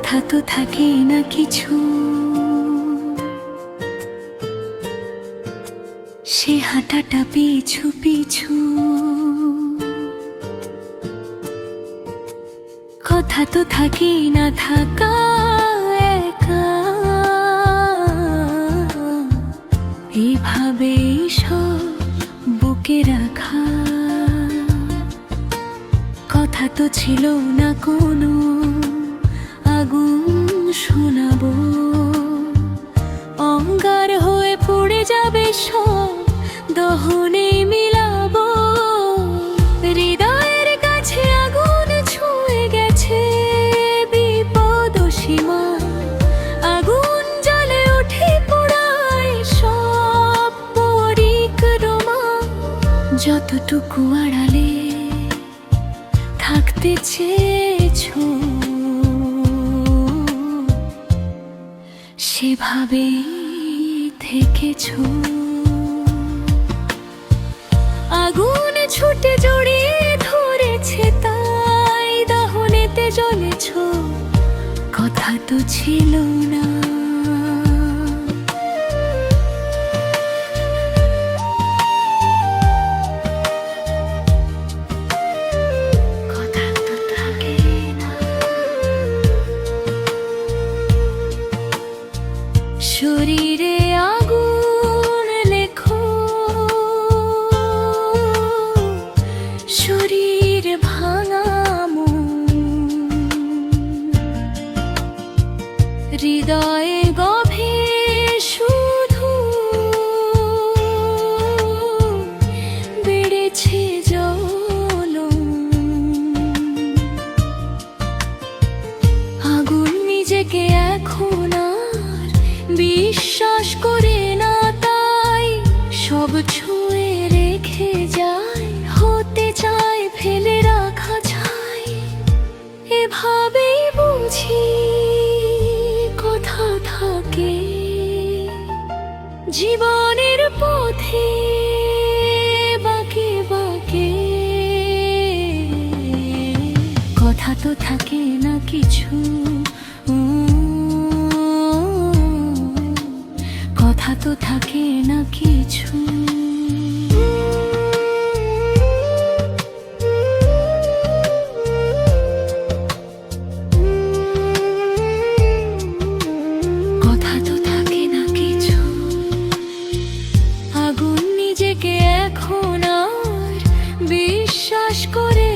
কথা তো থাকে না কিছু, সে হাঁটাটা পিছু পিছু। কথা তো থাকে না থাকা একা, এভাবে সব বুকে রাখা। কথা তো ছিল না কোনো আগুন শোনাবো, অঙ্গার হয়ে পড়ে যাবে সব দহনে মিলাবো। হৃদয়ের কাছে আগুন ছুঁয়ে গেছে বিপদ সীমা, আগুন জ্বলে ওঠে পোড়ায় সব পরিক্রমা। যতটুকু আড়ালে থাকতে চেয়েছো সেভাবে থেকেছো। আগুন ছুটে জড়িয়ে ধরেছে তাই দহনেতে জ্বলেছ, কথা তো ছিল না। শরীরে আগুন লেখো, শরীর ভাঙা হৃদয়ে গভীর শুধু বেড়েছে জ্বলন। আগুন নিজেকে এখন বিশ্বাস করে না, তাই সব ছুঁয়ে রেখে যায়, হতে চায় ফেলে রাখা যায়। এভাবেই বুঝি কথা থাকে জীবনের পথে বাঁকে বাঁকে। কথা তো থাকে না কিছু, কথা তো থাকে না কিছু। কথা তো থাকে না কিছু, আগুন নিজেকে এখন আর বিশ্বাস করে